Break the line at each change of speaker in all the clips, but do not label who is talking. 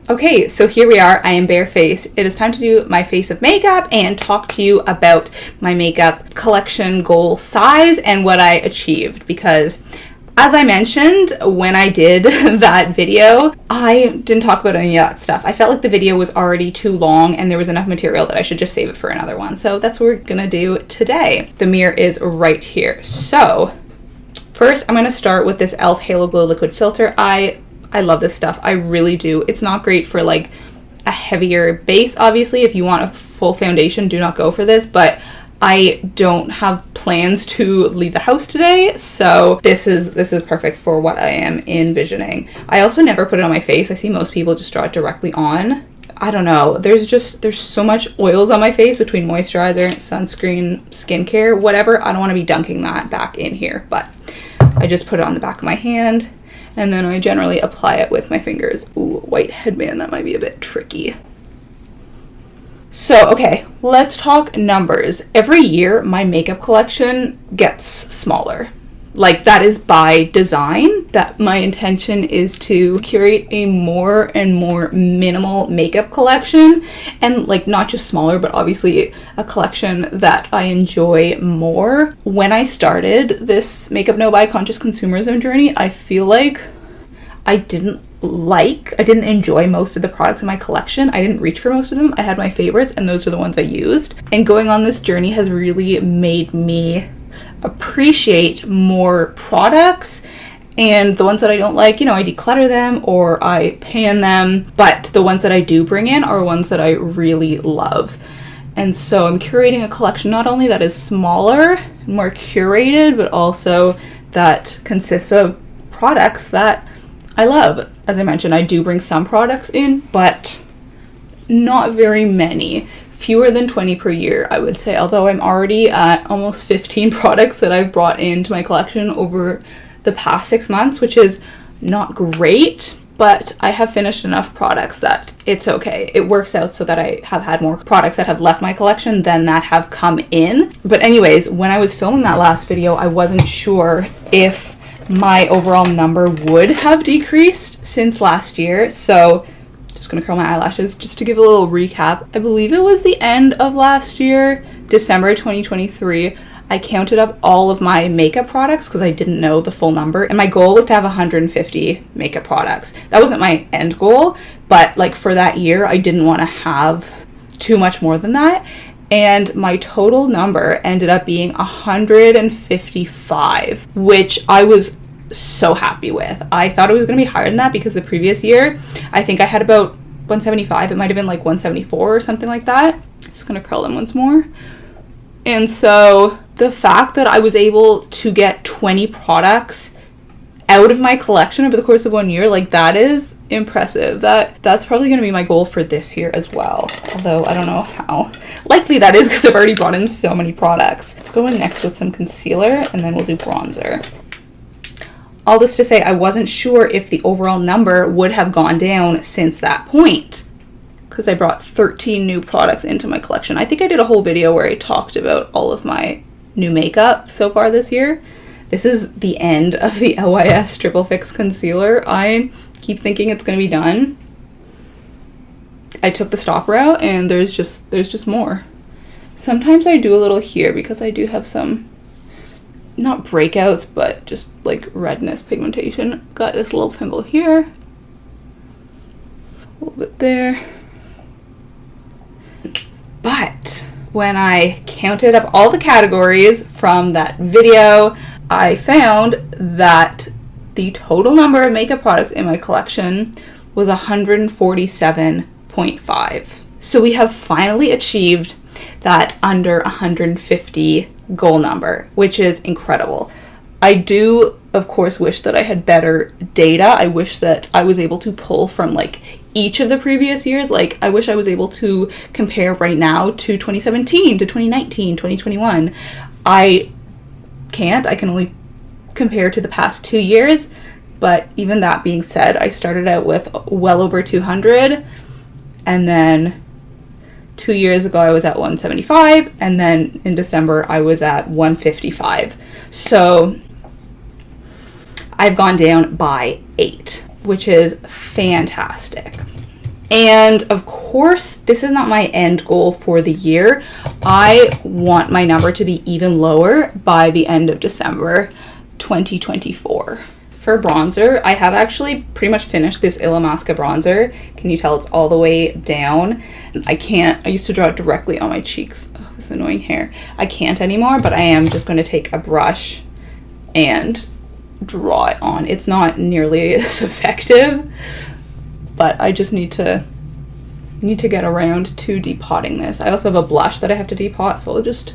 Okay, so here we are. I am barefaced. It is time to do my face of makeup and talk to you about my makeup collection goal size and what I achieved, because as I mentioned when I did that video, I didn't talk about any of that stuff. I felt like the video was already too long and there was enough material that I should just save it for another one. So that's what we're gonna do today. The mirror is right here. So first I'm gonna start with this e.l.f. Halo Glow Liquid Filter. I love this stuff. I really do. It's not great for like a heavier base, obviously. If you want a full foundation, do not go for this, but I don't have plans to leave the house today, so this is perfect for what I am envisioning. I also never put it on my face. I see most people just draw it directly on. I don't know. There's so much oils on my face between moisturizer, sunscreen, skincare, whatever. I don't want to be dunking that back in here, but I just put it on the back of my hand, and then I generally apply it with my fingers. Ooh, white headband, that might be a bit tricky. So, okay, let's talk numbers. Every year, my makeup collection gets smaller. Like, that is by design. That my intention is to curate a more and more minimal makeup collection. And, like, not just smaller, but obviously a collection that I enjoy more. When I started this Makeup No Buy Conscious Consumerism journey, I feel like I didn't enjoy most of the products in my collection. I didn't reach for most of them. I had my favorites and those were the ones I used. And going on this journey has really made me appreciate more products, and the ones that I don't like, you know, I declutter them or I pan them, but the ones that I do bring in are ones that I really love. And so I'm curating a collection not only that is smaller, more curated, but also that consists of products that I love. As I mentioned, I do bring some products in, but not very many. Fewer than 20 per year, I would say, although I'm already at almost 15 products that I've brought into my collection over the past 6 months, which is not great, but I have finished enough products that it's okay. It works out so that I have had more products that have left my collection than that have come in. But anyways, when I was filming that last video, I wasn't sure if my overall number would have decreased since last year. So just gonna curl my eyelashes just to give a little recap. I believe it was the end of last year, December 2023. I counted up all of my makeup products because I didn't know the full number, and my goal was to have 150 makeup products. That wasn't my end goal, but like for that year, I didn't want to have too much more than that. And my total number ended up being 155, which I was so happy with. I thought it was going to be higher than that because the previous year, I think I had about 175. It might have been like 174 or something like that. Just going to curl them once more. And so the fact that I was able to get 20 products out of my collection over the course of 1 year, like, that is impressive. That's probably going to be my goal for this year as well, although I don't know how likely that is because I've already brought in so many products. Let's go in next with some concealer and then we'll do bronzer. All this to say, I wasn't sure if the overall number would have gone down since that point because I brought 13 new products into my collection. I think I did a whole video where I talked about all of my new makeup so far this year. This is the end of the LYS Triple Fix Concealer. I keep thinking it's going to be done. I took the stop route and there's just more. Sometimes I do a little here because I do have some, not breakouts, but just like redness pigmentation. Got this little pimple here. A little bit there. But when I counted up all the categories from that video, I found that the total number of makeup products in my collection was 147.5. So we have finally achieved that under 150 goal number, which is incredible. I do, of course, wish that I had better data. I wish that I was able to pull from like each of the previous years. Like, I wish I was able to compare right now to 2017, to 2019, 2021. I can't. I can only compare to the past 2 years, but even that being said, I started out with well over 200, and then 2 years ago I was at 175, and then in December I was at 155. So I've gone down by 8, which is fantastic. And of course, this is not my end goal for the year. I want my number to be even lower by the end of December 2024. For bronzer, I have actually pretty much finished this Illamasqua bronzer. Can you tell it's all the way down? I used to draw it directly on my cheeks. Oh, this annoying hair. I can't anymore, but I am just going to take a brush and draw it on. It's not nearly as effective, but I just need to get around to depotting this. I also have a blush that I have to depot, so I'll just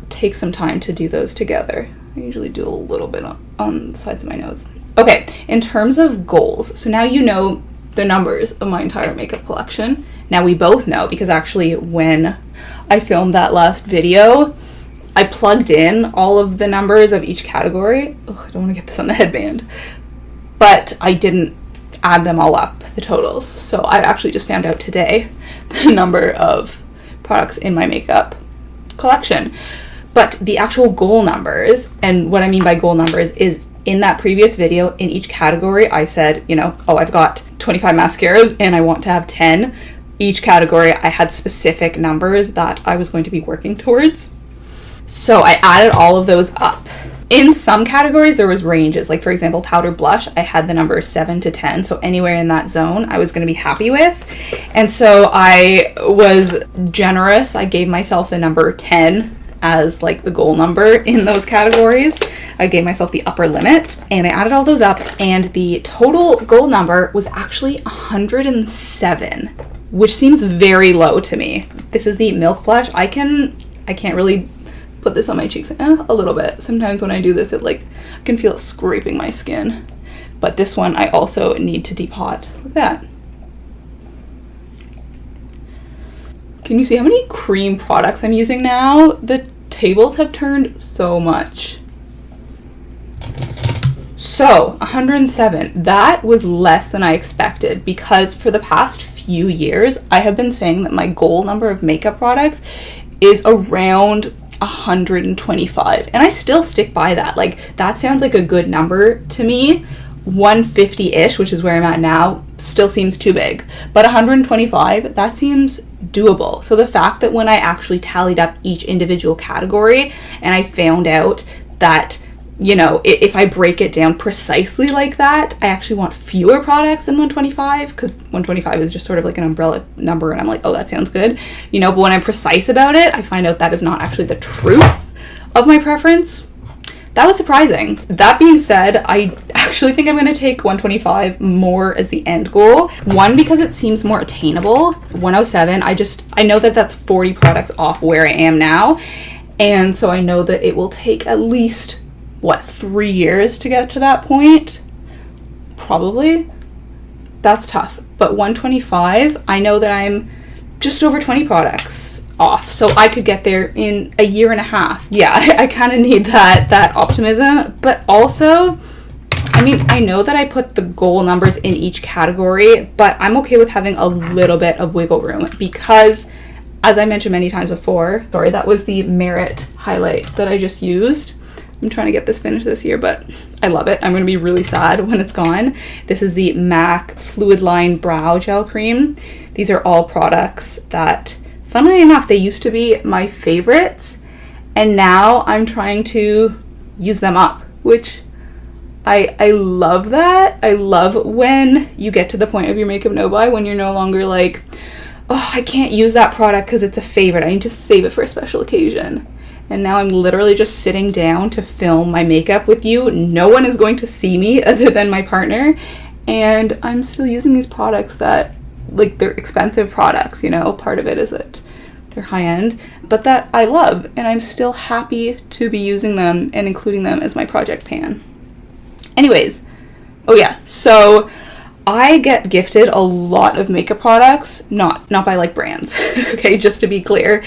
take some time to do those together. I usually do a little bit on the sides of my nose. Okay, in terms of goals, so now you know the numbers of my entire makeup collection. Now we both know, because actually when I filmed that last video, I plugged in all of the numbers of each category. Oh, I don't want to get this on the headband. But I didn't add them all up, the totals. So I actually just found out today the number of products in my makeup collection. But the actual goal numbers, and what I mean by goal numbers is in that previous video, in each category, I said, I've got 25 mascaras and I want to have 10. Each category, I had specific numbers that I was going to be working towards. So I added all of those up. In some categories, there was ranges. Like, for example, powder blush, I had the number 7 to 10. So anywhere in that zone, I was going to be happy with. And so I was generous. I gave myself the number 10 as like the goal number in those categories. I gave myself the upper limit and I added all those up, and the total goal number was actually 107, which seems very low to me. This is the Milk blush. I can't really put this on my cheeks a little bit. Sometimes when I do this, I can feel it scraping my skin. But this one I also need to depot. Look at that. Can you see how many cream products I'm using now? The tables have turned so much. So 107, that was less than I expected, because for the past few years, I have been saying that my goal number of makeup products is around 125, and I still stick by that. Like, that sounds like a good number to me. 150-ish, which is where I'm at now, still seems too big, but 125, that seems doable. So the fact that when I actually tallied up each individual category and I found out that, if I break it down precisely like that, I actually want fewer products than 125, because 125 is just sort of like an umbrella number, and I'm like, oh, that sounds good, but when I'm precise about it, I find out that is not actually the truth of my preference. That was surprising. That being said, I actually think I'm going to take 125 more as the end goal. One, because it seems more attainable. 107, I know that that's 40 products off where I am now. And so I know that it will take at least, 3 years to get to that point? Probably. That's tough. But 125, I know that I'm just over 20 products off, so I could get there in a year and a half. Yeah, I kind of need that optimism, but also, I know that I put the goal numbers in each category, but I'm okay with having a little bit of wiggle room, because as I mentioned many times before, sorry, that was the Merit highlight that I just used. I'm trying to get this finished this year, but I love it. I'm going to be really sad when it's gone. This is the MAC Fluid Line Brow Gel Cream. These are all products that, funnily enough, they used to be my favorites, and now I'm trying to use them up, which I love that. I love when you get to the point of your makeup no-buy when you're no longer like, oh, I can't use that product because it's a favorite. I need to save it for a special occasion. And now I'm literally just sitting down to film my makeup with you. No one is going to see me other than my partner, and I'm still using these products that, they're expensive products, part of it is that they're high-end, but that I love, and I'm still happy to be using them and including them as my project pan. Anyways, oh yeah, so I get gifted a lot of makeup products, not by brands, okay, just to be clear.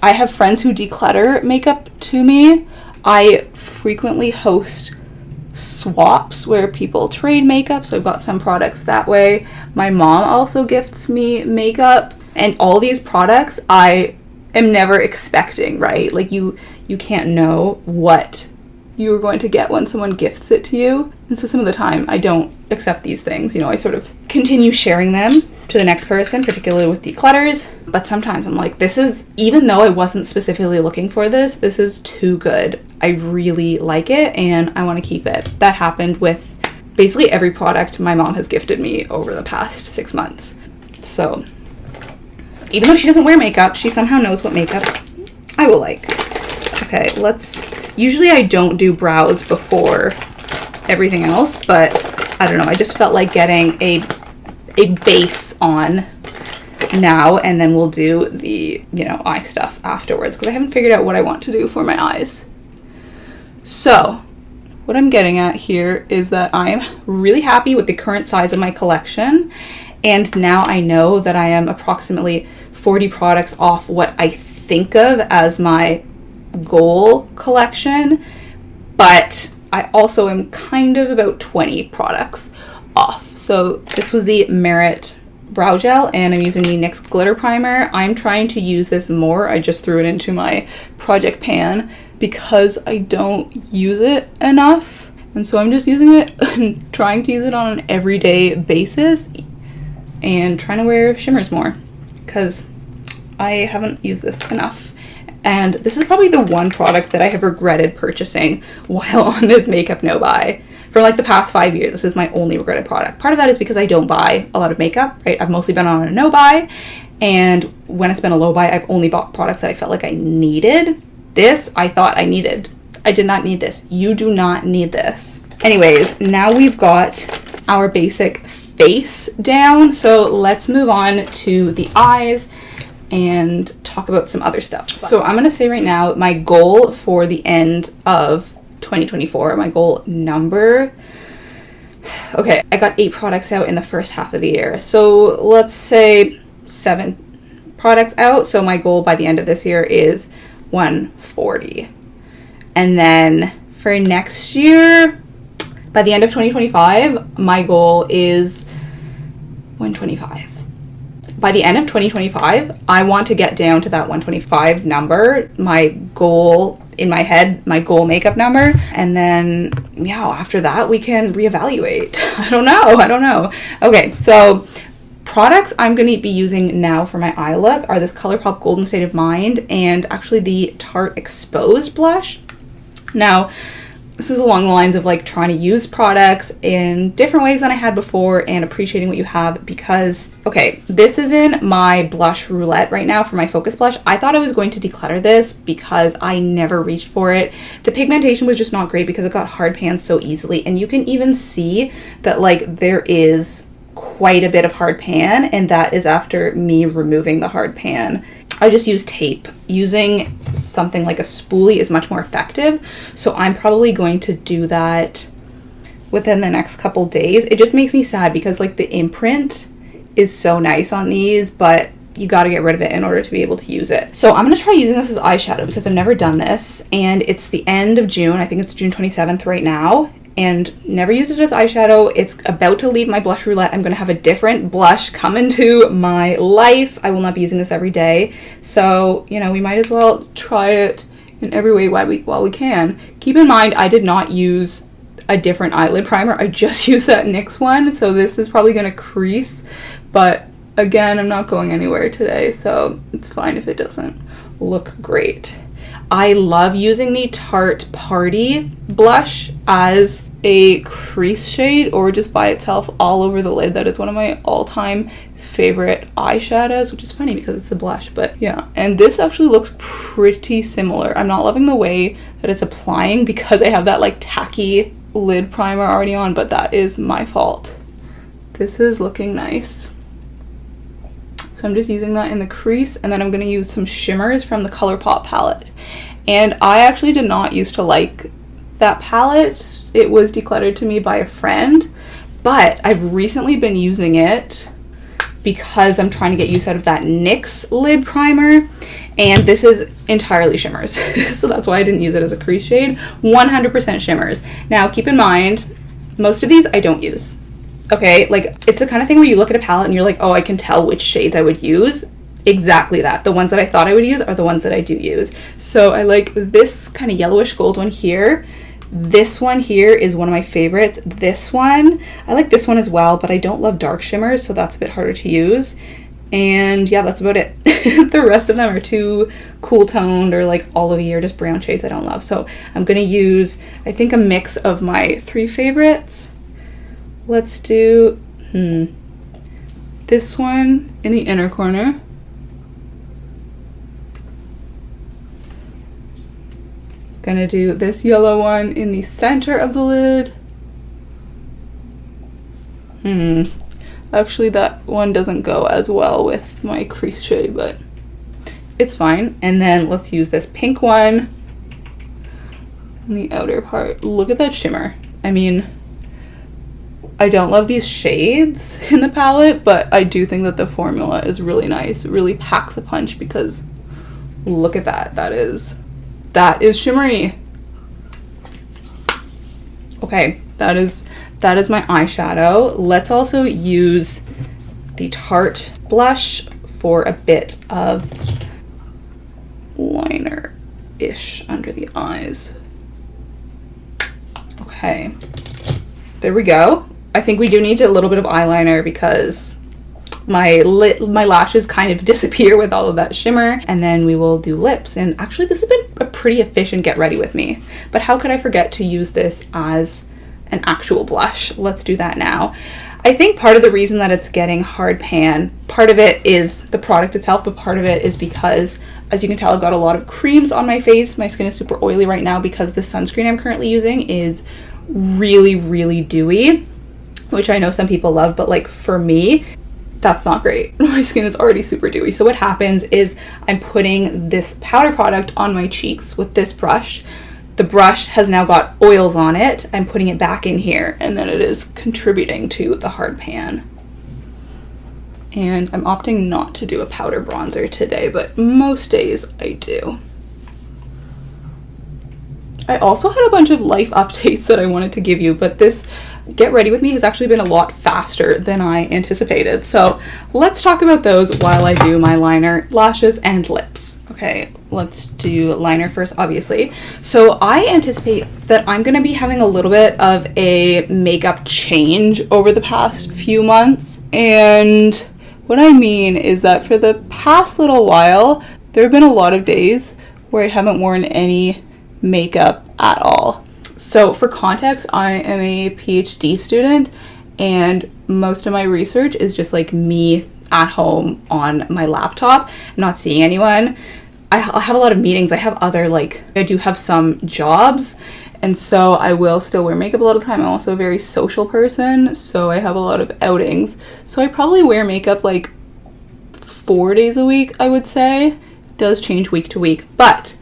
I have friends who declutter makeup to me. I frequently host swaps where people trade makeup, so I've got some products that way. My mom also gifts me makeup, and all these products I am never expecting, right? You can't know what you're going to get when someone gifts it to you, and so some of the time I don't accept these things. I sort of continue sharing them to the next person, particularly with declutters. But sometimes I'm like, this is, even though I wasn't specifically looking for this, this is too good. I really like it and I want to keep it. That happened with basically every product my mom has gifted me over the past 6 months. So even though she doesn't wear makeup, she somehow knows what makeup I will like. Okay, usually I don't do brows before everything else, but I don't know, I just felt like getting a base on now, and then we'll do the, eye stuff afterwards, because I haven't figured out what I want to do for my eyes. So what I'm getting at here is that I'm really happy with the current size of my collection, and now I know that I am approximately 40 products off what I think of as my goal collection, but I also am kind of about 20 products off. So this was the Merit brow gel, and I'm using the NYX glitter primer. I'm trying to use this more. I just threw it into my project pan because I don't use it enough, and so I'm just using it and trying to use it on an everyday basis and trying to wear shimmers more because I haven't used this enough. And this is probably the one product that I have regretted purchasing while on this makeup no buy. For like the past 5 years, this is my only regretted product. Part of that is because I don't buy a lot of makeup, right? I've mostly been on a no buy, and when it's been a low buy, I've only bought products that I felt like I needed. This, I thought I needed. I did not need this. You do not need this. Anyways, now we've got our basic face down, so let's move on to the eyes and talk about some other stuff. So I'm gonna say right now, my goal for the end of 2024, my goal number, okay, I got 8 products out in the first half of the year, so let's say 7 products out. So my goal by the end of this year is 140, and then for next year, by the end of 2025, my goal is 125. By the end of 2025, I want to get down to that 125 number, my goal in my head, my goal makeup number. And then, yeah, after that, we can reevaluate. I don't know. Okay, so products I'm going to be using now for my eye look are this ColourPop Golden State of Mind and actually the Tarte Exposed blush. Now, this is along the lines of like trying to use products in different ways than I had before and appreciating what you have, because, okay, this is in my blush roulette right now for my focus blush. I thought I was going to declutter this because I never reached for it. The pigmentation was just not great because it got hard pans so easily, and you can even see that like there is quite a bit of hard pan, and that is after me removing the hard pan. I just use tape. Using something like a spoolie is much more effective, so I'm probably going to do that within the next couple days. It just makes me sad because like the imprint is so nice on these, but you got to get rid of it in order to be able to use it. So I'm going to try using this as eyeshadow because I've never done this, and it's the end of June. I think it's June 27th right now, and never used it as eyeshadow. It's about to leave my blush roulette. I'm going to have a different blush come into my life. I will not be using this every day, so we might as well try it in every way while we can. Keep in mind, I did not use a different eyelid primer. I just used that NYX one, so this is probably going to crease, but again, I'm not going anywhere today, so it's fine if it doesn't look great. I love using the Tarte Party blush as a crease shade or just by itself all over the lid. That is one of my all-time favorite eyeshadows, which is funny because it's a blush, but yeah. And this actually looks pretty similar. I'm not loving the way that it's applying because I have that like tacky lid primer already on, but that is my fault. This is looking nice. So I'm just using that in the crease, and then I'm going to use some shimmers from the ColourPop palette. And I actually did not used to like that palette. It was decluttered to me by a friend, but I've recently been using it because I'm trying to get use out of that NYX lid primer, and this is entirely shimmers. So that's why I didn't use it as a crease shade. 100% shimmers. Now keep in mind, most of these I don't use. Okay, like it's the kind of thing where you look at a palette and you're like, oh, I can tell which shades I would use. Exactly that. The ones that I thought I would use are the ones that I do use. So I like this kind of yellowish gold one here. This one here is one of my favorites. This one, I like this one as well, but I don't love dark shimmers, so that's a bit harder to use. And yeah, that's about it. The rest of them are too cool toned or like olivey or just brown shades I don't love. So I'm gonna use, I think, a mix of my 3 favorites. Let's do this one in the inner corner. Gonna do this yellow one in the center of the lid. Actually, that one doesn't go as well with my crease shade, but it's fine. And then let's use this pink one in the outer part. Look at that shimmer. I mean, I don't love these shades in the palette, but I do think that the formula is really nice. It really packs a punch because look at that. That is shimmery. Okay, that is my eyeshadow. Let's also use the Tarte blush for a bit of liner-ish under the eyes. Okay, there we go. I think we do need a little bit of eyeliner because my lashes kind of disappear with all of that shimmer. And then we will do lips. And actually this has been a pretty efficient get ready with me. But how could I forget to use this as an actual blush? Let's do that now. I think part of the reason that it's getting hard pan, part of it is the product itself, but part of it is because, as you can tell, I've got a lot of creams on my face. My skin is super oily right now because the sunscreen I'm currently using is really, really dewy, which I know some people love, but like for me, that's not great. My skin is already super dewy. So what happens is I'm putting this powder product on my cheeks with this brush. The brush has now got oils on it. I'm putting it back in here, and then it is contributing to the hard pan. And I'm opting not to do a powder bronzer today, but most days I do. I also had a bunch of life updates that I wanted to give you, but this get ready with me has actually been a lot faster than I anticipated. So let's talk about those while I do my liner, lashes, and lips. Okay, let's do liner first, obviously. So I anticipate that I'm going to be having a little bit of a makeup change over the past few months. And what I mean is that for the past little while, there have been a lot of days where I haven't worn any makeup at all. So for context, I am a PhD student and most of my research is just like me at home on my laptop, not seeing anyone. I have a lot of meetings. I have other, like, I do have some jobs, and so I will still wear makeup a lot of the time. I'm also a very social person, so I have a lot of outings. So I probably wear makeup like 4 days a week, I would say. It does change week to week, but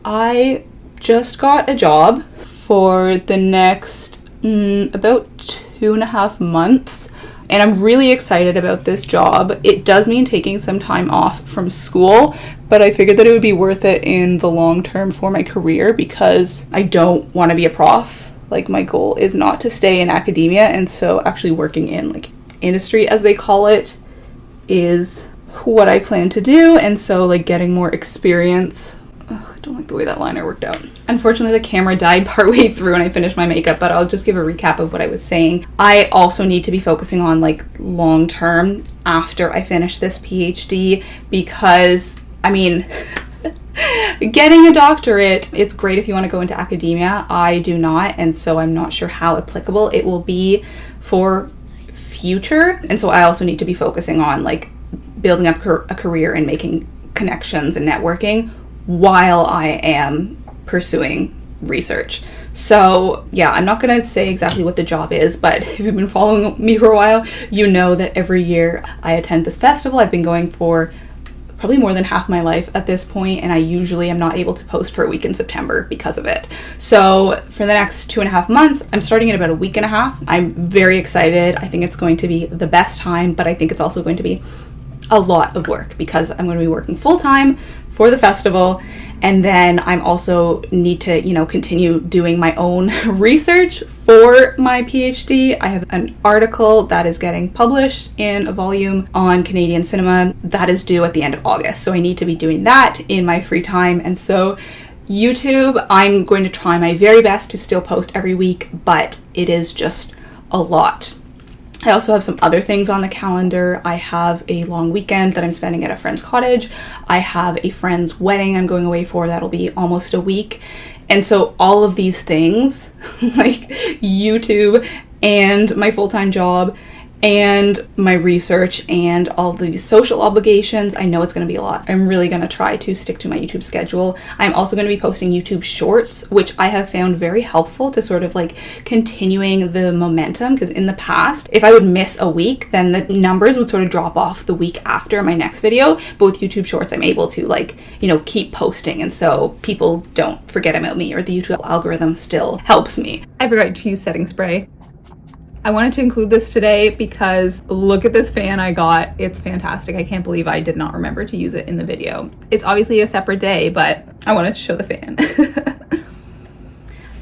I just got a job for the next about 2.5 months, and I'm really excited about this job. It does mean taking some time off from school, but I figured that it would be worth it in the long term for my career because I don't want to be a prof. Like, my goal is not to stay in academia, and so actually working in like industry, as they call it, is what I plan to do. And so like getting more experience. I don't like the way that liner worked out. Unfortunately, the camera died partway through when I finished my makeup, but I'll just give a recap of what I was saying. I also need to be focusing on like long term after I finish this PhD because, I mean, getting a doctorate, it's great if you want to go into academia. I do not, and so I'm not sure how applicable it will be for future. And so I also need to be focusing on like building up a career and making connections and networking while I am pursuing research. So yeah, I'm not going to say exactly what the job is, but if you've been following me for a while, you know that every year I attend this festival. I've been going for probably more than half my life at this point, and I usually am not able to post for a week in September because of it. So for the next 2.5 months, I'm starting in about a week and a half. I'm very excited. I think it's going to be the best time, but I think it's also going to be a lot of work because I'm going to be working full-time for the festival, and then I'm also need to, you know, continue doing my own research for my PhD. I have an article that is getting published in a volume on Canadian cinema that is due at the end of August, so I need to be doing that in my free time. And so YouTube, I'm going to try my very best to still post every week, but it is just a lot. I also have some other things on the calendar. I have a long weekend that I'm spending at a friend's cottage. I have a friend's wedding I'm going away for that'll be almost a week. And so all of these things, like YouTube and my full-time job and my research and all these social obligations, I know it's going to be a lot. I'm really going to try to stick to my YouTube schedule. I'm also going to be posting YouTube shorts, which I have found very helpful to sort of like continuing the momentum, because in the past, if I would miss a week, then the numbers would sort of drop off the week after my next video. But with YouTube shorts, I'm able to like, you know, keep posting, and so people don't forget about me, or the YouTube algorithm still helps me. I forgot to use setting spray. I wanted to include this today because look at this fan I got. It's fantastic. I can't believe I did not remember to use it in the video. It's obviously a separate day, but I wanted to show the fan.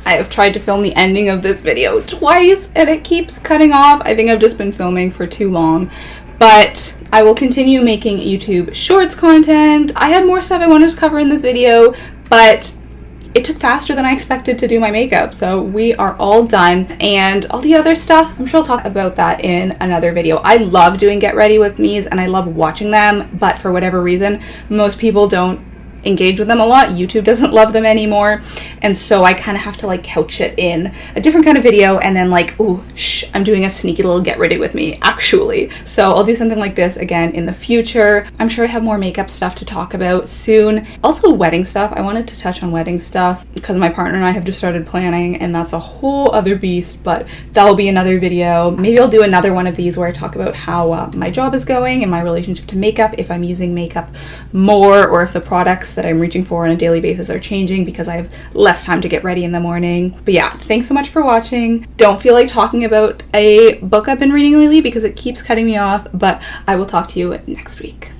I have tried to film the ending of this video twice and it keeps cutting off. I think I've just been filming for too long, but I will continue making YouTube shorts content. I had more stuff I wanted to cover in this video, but it took faster than I expected to do my makeup, so we are all done. And all the other stuff, I'm sure I'll talk about that in another video. I love doing get ready with me's and I love watching them, but for whatever reason, most people don't engage with them a lot. YouTube doesn't love them anymore, and so I kind of have to like couch it in a different kind of video, and then like, ooh, shh, I'm doing a sneaky little get ready with me actually. So I'll do something like this again in the future. I'm sure I have more makeup stuff to talk about soon. Also wedding stuff. I wanted to touch on wedding stuff because my partner and I have just started planning, and that's a whole other beast, but that will be another video. Maybe I'll do another one of these where I talk about how my job is going and my relationship to makeup, if I'm using makeup more, or if the products that I'm reaching for on a daily basis are changing because I have less time to get ready in the morning. But yeah, thanks so much for watching. Don't feel like talking about a book I've been reading lately because it keeps cutting me off, but I will talk to you next week.